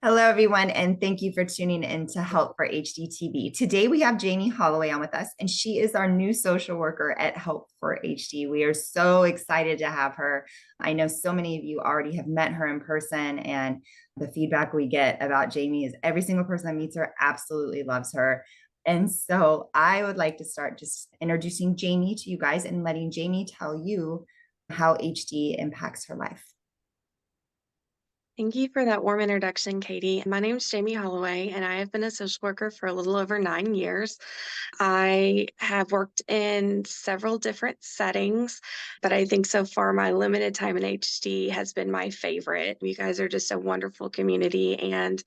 Hello, everyone, and thank you for tuning in to Help for HDTV. Today, we have Jamie Holloway on with us, and she is our new social worker at Help for HD. We are so excited to have her. I know so many of you already have met her in person, and the feedback we get about Jamie is every single person that meets her absolutely loves her. And so, I would like to start just introducing Jamie to you guys and letting Jamie tell you how HD impacts her life. Thank you for that warm introduction, Katie. My name is Jamie Holloway, and I have been a social worker for a little over 9 years. I have worked in several different settings, but I think so far my limited time in HD has been my favorite. You guys are just a wonderful community, and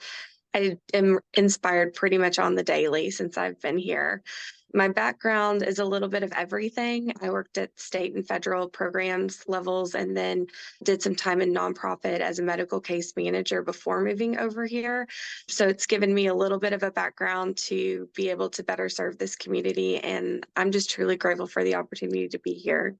I am inspired pretty much on the daily since I've been here. My background is a little bit of everything. I worked at state and federal programs levels and then did some time in nonprofit as a medical case manager before moving over here. So it's given me a little bit of a background to be able to better serve this community. And I'm just truly grateful for the opportunity to be here.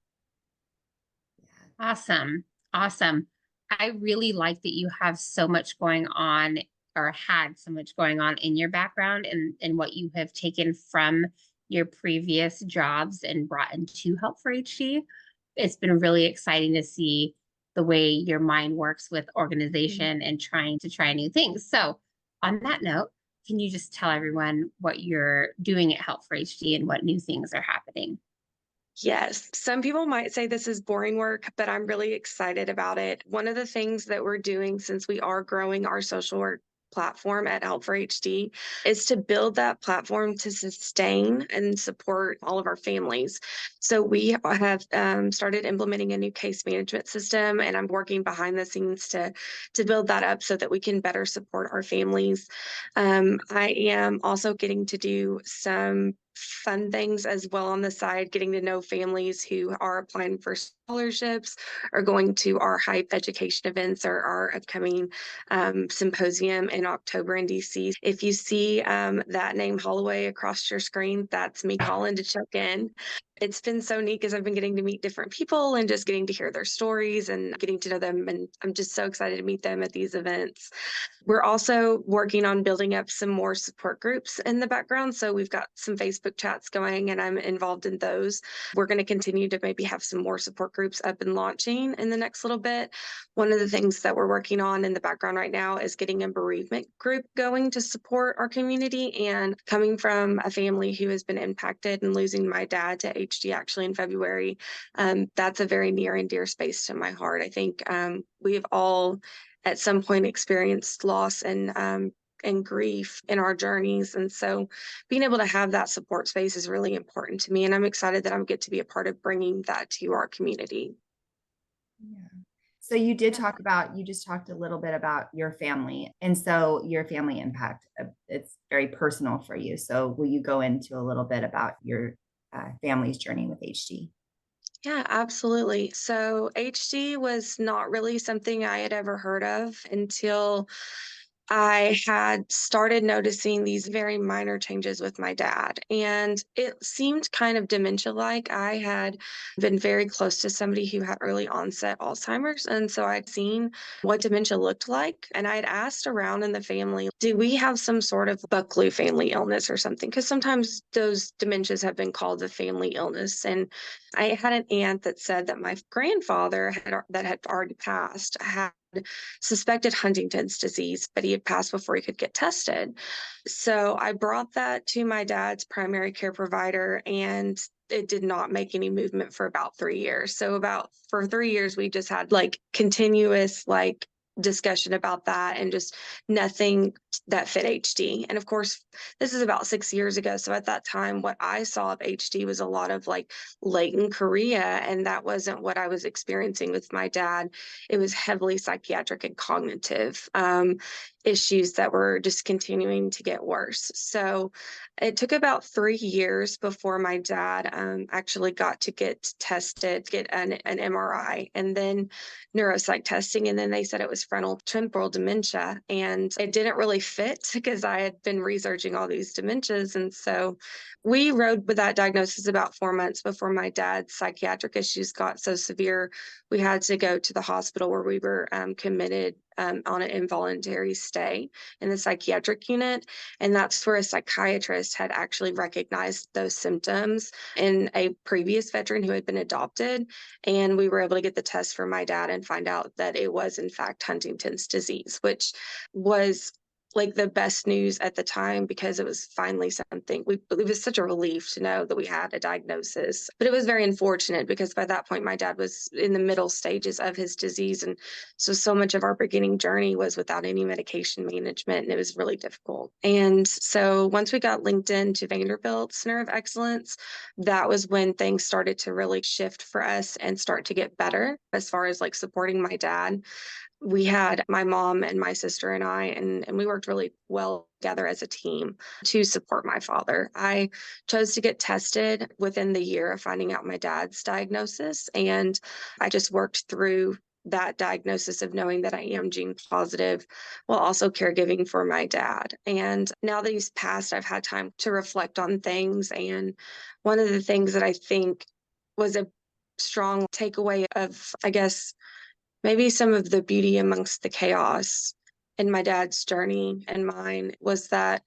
Awesome. Awesome. I really like that you have so much going on or had so much going on in your background and what you have taken from your previous jobs and brought into Help for HD. It's been really exciting to see the way your mind works with organization and trying to try new things. So, on that note, can you just tell everyone what you're doing at Help for HD and what new things are happening? Yes, some people might say this is boring work, but I'm really excited about it. One of the things that we're doing since we are growing our social work platform at Help for HD is to build that platform to sustain and support all of our families. So we have started implementing a new case management system, and I'm working behind the scenes to build that up so that we can better support our families. I am also getting to do some fun things as well on the side, getting to know families who are applying for scholarships or going to our hype education events or our upcoming symposium in October in DC. If you see that name Holloway across your screen, that's me calling to check in. It's been so neat because I've been getting to meet different people and just getting to hear their stories and getting to know them. And I'm just so excited to meet them at these events. We're also working on building up some more support groups in the background. So we've got some Facebook chats going and I'm involved in those. We're going to continue to maybe have some more support groups up and launching in the next little bit. One of the things that we're working on in the background right now is getting a bereavement group going to support our community. And coming from a family who has been impacted and losing my dad to HD actually in February, that's a very near and dear space to my heart. I think we've all at some point experienced loss and grief in our journeys. And so being able to have that support space is really important to me. And I'm excited that I get to be a part of bringing that to our community. Yeah. So you just talked a little bit about your family. And so your family impact, it's very personal for you. So will you go into a little bit about your family's journey with HD? Yeah, absolutely. So HD was not really something I had ever heard of until I had started noticing these very minor changes with my dad, and it seemed kind of dementia-like. I had been very close to somebody who had early onset Alzheimer's, and so I'd seen what dementia looked like, and I'd asked around in the family, "Do we have some sort of Bucklew family illness or something?" Because sometimes those dementias have been called a family illness, and I had an aunt that said that my grandfather that had already passed had suspected Huntington's disease, but he had passed before he could get tested. So I brought that to my dad's primary care provider, and it did not make any movement for about 3 years. So about for 3 years, we just had like continuous discussion about that and just nothing that fit HD. And of course, this is about 6 years ago. So at that time, what I saw of HD was a lot of like latent chorea, and that wasn't what I was experiencing with my dad. It was heavily psychiatric and cognitive issues that were just continuing to get worse. So it took about 3 years before my dad actually got to get tested, get an MRI, and then neuropsych testing. And then they said it was frontal temporal dementia. And it didn't really fit because I had been researching all these dementias. And so we rode with that diagnosis about 4 months before my dad's psychiatric issues got so severe. We had to go to the hospital where we were committed on an involuntary stay in the psychiatric unit. And that's where a psychiatrist had actually recognized those symptoms in a previous veteran who had been adopted. And we were able to get the test for my dad and find out that it was, in fact, Huntington's disease, which was like the best news at the time because it was finally something it was such a relief to know that we had a diagnosis. But it was very unfortunate because by that point my dad was in the middle stages of his disease, and so much of our beginning journey was without any medication management, and it was really difficult. And so once we got linked into Vanderbilt Center of Excellence, that was when things started to really shift for us and start to get better as far as like supporting my dad. We had my mom and my sister and I, and we worked really well together as a team to support my father. I chose to get tested within the year of finding out my dad's diagnosis, and I just worked through that diagnosis of knowing that I am gene positive while also caregiving for my dad. And now that he's passed, I've had time to reflect on things. And one of the things that I think was a strong takeaway of, I guess, maybe some of the beauty amongst the chaos in my dad's journey and mine was that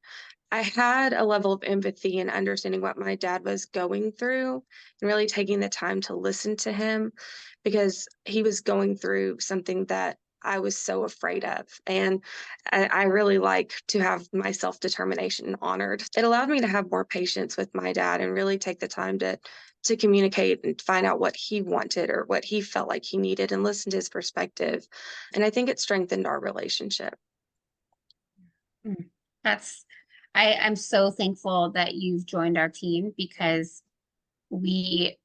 I had a level of empathy and understanding what my dad was going through and really taking the time to listen to him because he was going through something that I was so afraid of. And I really like to have my self determination honored. It allowed me to have more patience with my dad and really take the time to communicate and find out what he wanted or what he felt like he needed and listen to his perspective. And I think it strengthened our relationship. Mm. That's, I'm so thankful that you've joined our team because we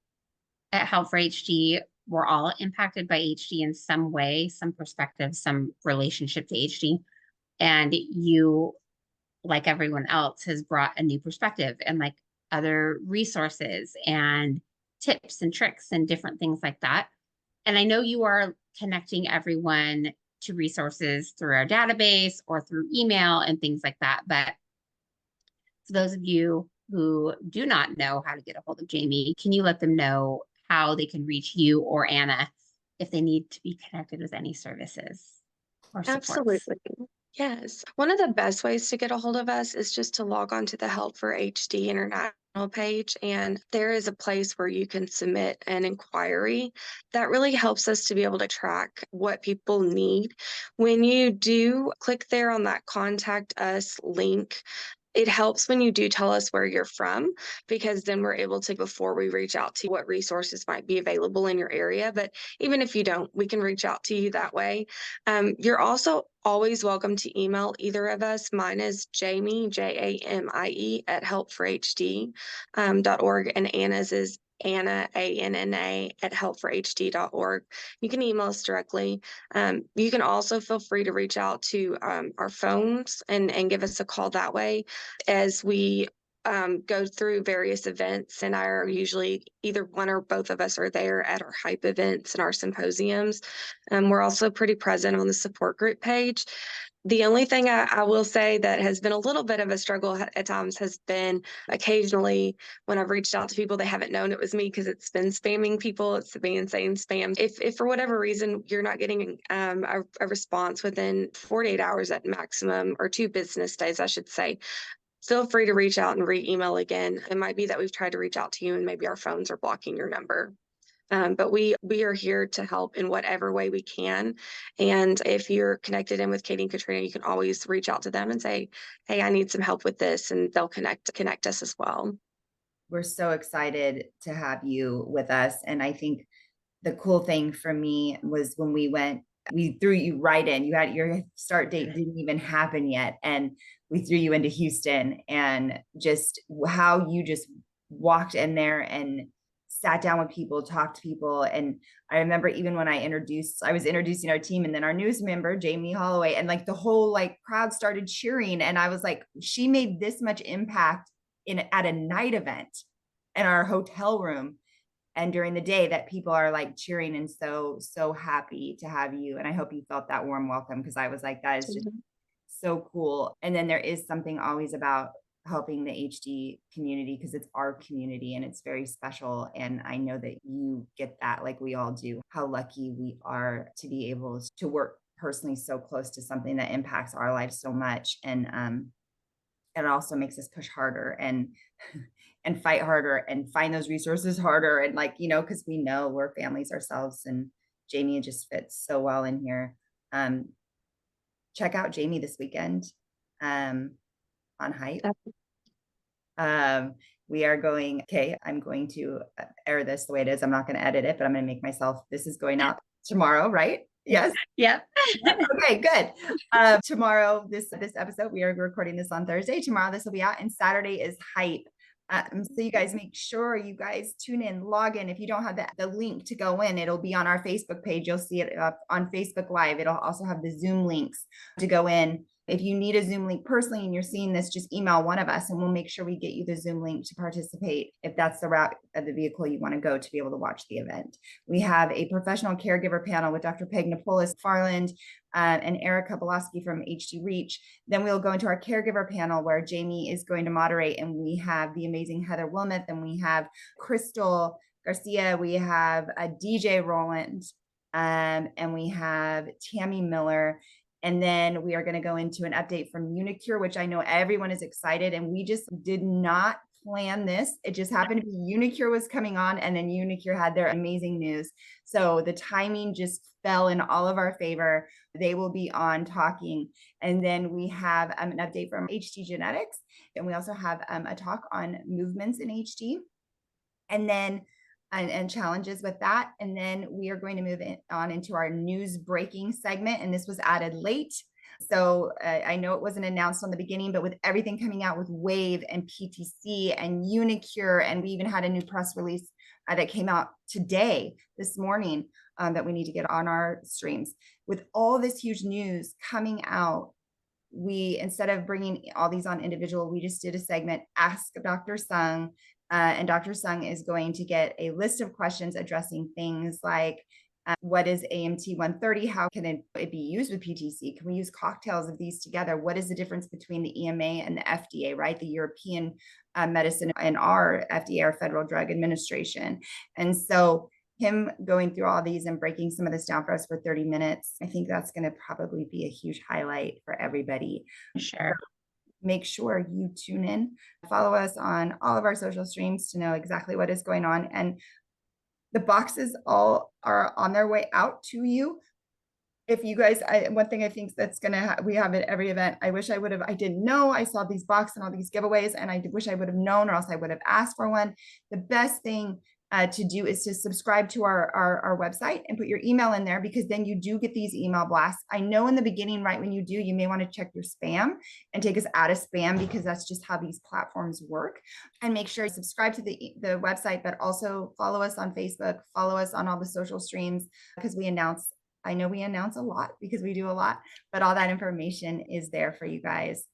at Help for HD, we're all impacted by HD in some way, some perspective, some relationship to HD. And you, like everyone else, has brought a new perspective and like other resources and tips and tricks and different things like that. And I know you are connecting everyone to resources through our database or through email and things like that. But for those of you who do not know how to get a hold of Jamie, can you let them know how they can reach you or Anna if they need to be connected with any services or supports? Absolutely. Yes. One of the best ways to get a hold of us is just to log on to the Help for HD International page. And there is a place where you can submit an inquiry that really helps us to be able to track what people need. When you do click there on that contact us link, it helps when you do tell us where you're from, because then we're able to, before we reach out to you, what resources might be available in your area. But even if you don't, we can reach out to you that way. You're also always welcome to email either of us. Mine is Jamie, JAMIE, at helpforhd.org, and Anna's is Anna, ANNA, at helpforhd.org. You can email us directly. You can also feel free to reach out to our phones and give us a call that way as we go through various events. And I are usually either one or both of us are there at our hype events and our symposiums. We're also pretty present on the support group page. The only thing I will say that has been a little bit of a struggle at times has been occasionally when I've reached out to people, they haven't known it was me because it's been spamming people. It's been saying spam. If for whatever reason you're not getting a response within 48 hours at maximum, or 2 business days, I should say, feel free to reach out and re-email again. It might be that we've tried to reach out to you and maybe our phones are blocking your number. But we are here to help in whatever way we can. And if you're connected in with Katie and Katrina, you can always reach out to them and say, hey, I need some help with this, and they'll connect us as well. We're so excited to have you with us. And I think the cool thing for me was when we threw you right in. You had your start date didn't even happen yet. And we threw you into Houston, and just how you just walked in there and sat down with people, talked to people. And I remember even when I was introducing our team, and then our newest member, Jamie Holloway, and like the whole like crowd started cheering. And I was like, she made this much impact at a night event in our hotel room and during the day, that people are like cheering and so happy to have you. And I hope you felt that warm welcome, because I was like, that is just so cool. And then there is something always about helping the HD community, because it's our community and it's very special. And I know that you get that, like we all do, how lucky we are to be able to work personally so close to something that impacts our lives so much. And it also makes us push harder and and fight harder and find those resources harder. And like, because we know we're families ourselves, and Jamie just fits so well in here. Check out Jamie this weekend on Hype. We are going, okay, I'm going to air this the way it is. I'm not going to edit it, but I'm going to make myself, this is going out tomorrow, right? Yes. Yep. Okay, good. Tomorrow, this episode, we are recording this on Thursday. Tomorrow, this will be out, and Saturday is Hype. So you guys make sure you guys tune in, log in. If you don't have the link to go in, it'll be on our Facebook page. You'll see it up on Facebook Live. It'll also have the Zoom links to go in. If you need a Zoom link personally and you're seeing this, just email one of us and we'll make sure we get you the Zoom link to participate if that's the route of the vehicle you want to go to be able to watch the event. We have a professional caregiver panel with Dr. Peg Napolis Farland and Erica Boloski from HD Reach. Then we'll go into our caregiver panel where Jamie is going to moderate, and we have the amazing Heather Wilmoth, and we have Crystal Garcia, we have a DJ Roland, and we have Tammy Miller. And then we are going to go into an update from Unicure, which I know everyone is excited. And we just did not plan this. It just happened to be Unicure was coming on, and then Unicure had their amazing news. So the timing just fell in all of our favor. They will be on talking. And then we have an update from HD Genetics. And we also have a talk on movements in HD. And then and challenges with that. And then we are going to move on into our news breaking segment. And this was added late. So I know it wasn't announced on the beginning, but with everything coming out with WAVE and PTC and Unicure, and we even had a new press release that came out today, this morning, that we need to get on our streams. With all this huge news coming out, we, instead of bringing all these on individual, we just did a segment, Ask Dr. Sung. And Dr. Sung is going to get a list of questions addressing things like, what is AMT 130? How can it be used with PTC? Can we use cocktails of these together? What is the difference between the EMA and the FDA, right? The European medicine and our FDA, our Federal Drug Administration. And so him going through all these and breaking some of this down for us for 30 minutes, I think that's going to probably be a huge highlight for everybody. Sure. Make sure you tune in, follow us on all of our social streams to know exactly what is going on. And the boxes all are on their way out to you. If you guys, one thing I think that's we have at every event, I wish I would have, I didn't know, I saw these boxes and all these giveaways, and I wish I would have known, or else I would have asked for one. The best thing to do is to subscribe to our website and put your email in there, because then you do get these email blasts. I know in the beginning, right when you do, you may want to check your spam and take us out of spam, because that's just how these platforms work. And make sure you subscribe to the website, but also follow us on Facebook, follow us on all the social streams, because I know we announce a lot because we do a lot, but all that information is there for you guys.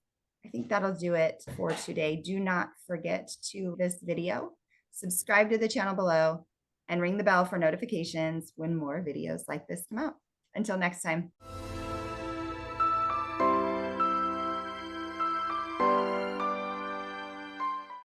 I think that'll do it for today. Do not forget to this video, subscribe to the channel below, and ring the bell for notifications when more videos like this come out. Until next time.